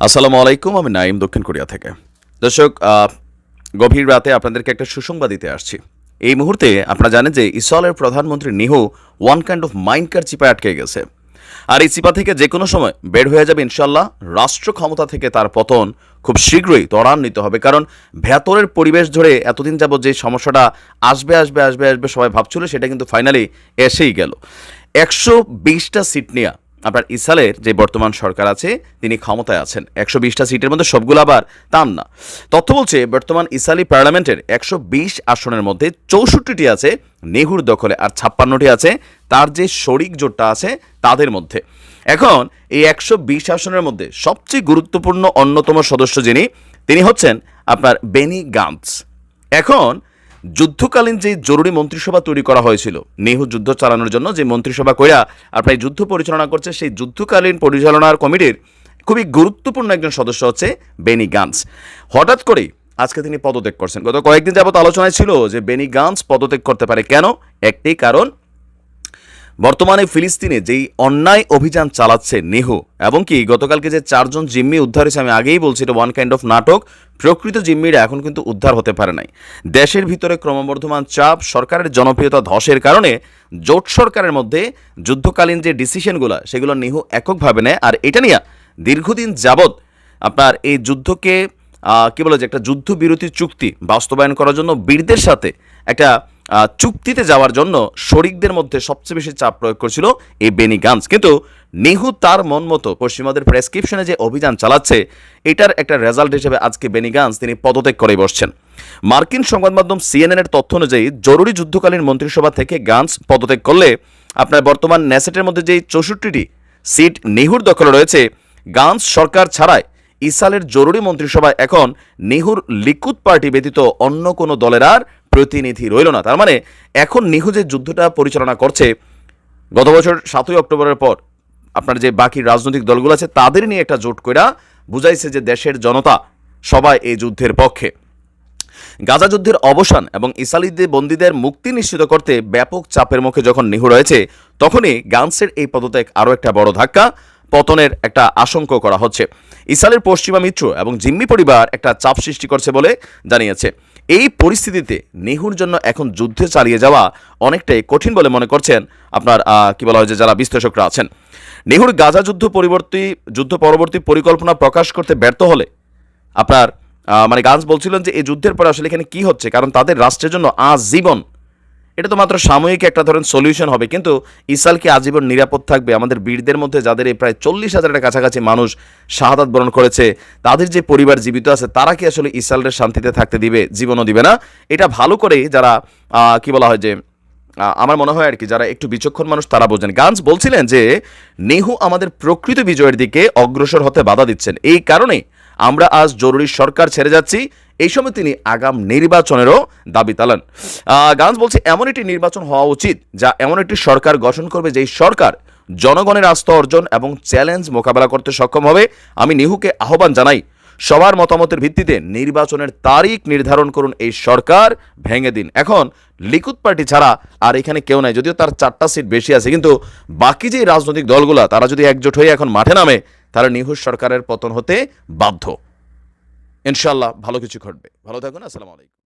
আসসালামু আলাইকুম, আমি নাইম দক্ষিণ কোরিয়া থেকে। দর্শক, গভীর রাতে আপনাদেরকে একটা সুসংবাদ দিতে আসছি। এই মুহূর্তে আপনারা জানেন যে ইসরায়েলের প্রধানমন্ত্রী নিহু ওয়ান কাইন্ড অফ মাইনকার চিপায় আটকে গেছে। আর এই চিপা থেকে যে কোনো সময় বের হয়ে যাবে ইনশাল্লাহ। রাষ্ট্র ক্ষমতা থেকে তার পতন খুব শীঘ্রই ত্বরান্বিত হবে, কারণ ভেতরের পরিবেশ ধরে এতদিন যাবৎ যে সমস্যাটা আসবে আসবে আসবে আসবে সবাই ভাবছিল, সেটা কিন্তু ফাইনালি এসেই গেল। 120টা সিট নিয়ে আপনার ইসরায়েলের যে বর্তমান সরকার আছে তিনি ক্ষমতায় আছেন। 120টা সিটের মধ্যে সবগুলো আবার তার না। তথ্য বলছে বর্তমান ইসরায়েলি পার্লামেন্টের 120 আসনের মধ্যে 64টি আছে নেহুর দখলে, আর 56টি আছে তার যে শরিক জোটটা আছে তাদের মধ্যে। এখন এই 120 আসনের মধ্যে সবচেয়ে গুরুত্বপূর্ণ অন্যতম সদস্য যিনি, তিনি হচ্ছেন আপনার বেনি গান্টজ। এখন যুদ্ধকালীন যে জরুরি মন্ত্রিসভা তৈরি করা হয়েছিল নেহু যুদ্ধ চালানোর জন্য, যে মন্ত্রিসভা কইরা আপনার যুদ্ধ পরিচালনা করছে, সেই যুদ্ধকালীন পরিচালনার কমিটির খুবই গুরুত্বপূর্ণ একজন সদস্য হচ্ছে বেনি গান্টজ। হঠাৎ করেই আজকে তিনি পদত্যাগ করছেন। গত কয়েকদিন যাবত আলোচনায় ছিল যে বেনি গান্টজ পদত্যাগ করতে পারে। কেন? একটি কারণ, বর্তমানে ফিলিস্তিনে যেই অন্যায় অভিযান চালাচ্ছে নেহু, এবং কি গতকালকে যে 4জন জিম্মি উদ্ধার হয়েছে, আমি আগেই বলছি এটা ওয়ান কাইন্ড অফ নাটক। প্রকৃত জিম্মিরা এখন কিন্তু উদ্ধার হতে পারে নাই। দেশের ভিতরে ক্রমবর্ধমান চাপ, সরকারের জনপ্রিয়তা ধসের কারণে জোট সরকারের মধ্যে যুদ্ধকালীন যে ডিসিশনগুলো সেগুলো নেহু এককভাবে নেয়। আর এটা নিয়ে দীর্ঘদিন যাবৎ আপনার এই যুদ্ধকে কি বলে যে একটা যুদ্ধবিরতি চুক্তি বাস্তবায়ন করার জন্য বীরদের সাথে একটা চুক্তিতে যাওয়ার জন্য শরিকদের মধ্যে সবচেয়ে বেশি চাপ প্রয়োগ করছিল এই বেনি গান্টজ। কিন্তু নেহু তার মন মতো পশ্চিমাদের প্রেসক্রিপশনে যে অভিযান চালাচ্ছে, এটার একটা রেজাল্ট হিসেবে আজকে বেনি গান্টজ তিনি পদত্যাগ করে বসছেন। মার্কিন সংবাদ মাধ্যম সিএনএনের তথ্য অনুযায়ী জরুরি যুদ্ধকালীন মন্ত্রিসভা থেকে গান্টজ পদত্যাগ করলে আপনার বর্তমান নেসেটের মধ্যে যে 64টি সিট নেহুর দখলে রয়েছে, গান্টজ সরকার ছাড়াই ইসরায়েলের জরুরি মন্ত্রিসভায় এখন নেহুর লিকুদ পার্টি ব্যতীত অন্য কোনো দলের আর প্রতিনিধি রইল না। তার মানে এখন নেহু যে যুদ্ধটা পরিচালনা করছে, গত বছর 7ই অক্টোবরের পর আপনার যে বাকি রাজনৈতিক দলগুলো আছে তাদের নিয়ে একটা জোট কইরা বুঝাইছে যে দেশের জনতা সবাই এই যুদ্ধের পক্ষে। গাজা যুদ্ধের অবসান এবং ইসরায়েলি বন্দীদের মুক্তি নিশ্চিত করতে ব্যাপক চাপের মুখে যখন নেহু রয়েছে, তখনই গান্টজের এই পদত্যাগ আরও একটা বড় ধাক্কা, পতনের একটা আশঙ্কা করা হচ্ছে। ইসরায়েলের পশ্চিমা মিত্র এবং জিম্মি পরিবার একটা চাপ সৃষ্টি করছে বলে জানিয়েছে। এই পরিস্থিতিতে নেহুর জন্য এখন যুদ্ধে চালিয়ে যাওয়া অনেকটাই কঠিন বলে মনে করছেন আপনার কি বলা হয় যে যারা বিশ্লেষকরা আছেন। নেহুর গাজা যুদ্ধ পরবর্তী পরিকল্পনা প্রকাশ করতে ব্যর্থ হলে আপনার মানে গান্টজ বলছিলেন যে এই যুদ্ধের পরে আসলে এখানে কি হচ্ছে, কারণ তাদের রাষ্ট্রের জন্য আজীবন, এটা তো মাত্র সাময়িক একটা ধরেন সলিউশন হবে, কিন্তু ইসরায়েল কি আজীবন নিরাপদ থাকবে? আমাদের বীরদের মধ্যে যাদের এই প্রায় 40,000-এর কাছাকাছি মানুষ শাহাদাত বরণ করেছে, তাদের যে পরিবার জীবিত আছে, তারা কি আসলে ইসরায়েলের শান্তিতে থাকতে দিবে? জীবনও দিবে না। এটা ভালো করে যারা কি বলা হয় যে আমার মনে হয় আর কি যারা একটু বিচক্ষণ মানুষ তারা বোঝেন। গান্টজ বলছিলেন যে নেহু আমাদের প্রকৃত বিজয়ের দিকে অগ্রসর হতে বাধা দিচ্ছেন, এই কারণে আমরা আজ জরুরি সরকার ছেড়ে যাচ্ছি। এই সময় তিনি আগাম নির্বাচনেরও দাবি তালান। গান্টজ বলছে এমন একটি নির্বাচন হওয়া উচিত যা এমন একটি সরকার গঠন করবে যেই সরকার জনগণের আস্থা অর্জন এবং চ্যালেঞ্জ মোকাবেলা করতে সক্ষম হবে। আমি নেহুকে আহ্বান জানাই, সবার মতামতের ভিত্তিতে নির্বাচনের তারিখ নির্ধারণ করুন, এই সরকার ভেঙে দিন। এখন লিকুদ পার্টি ছাড়া আর এখানে কেউ নাই, যদিও তার 4টা সিট বেশি আছে, কিন্তু বাকি যে রাজনৈতিক দলগুলা তারা যদি একজোট হয়ে এখন মাঠে নামে, তাহলে নেহুর সরকারের পতন হতে বাধ্য। ইনশাল্লাহ ভালো কিছু ঘটবে। ভালো থাকুন। আসসালামু আলাইকুম।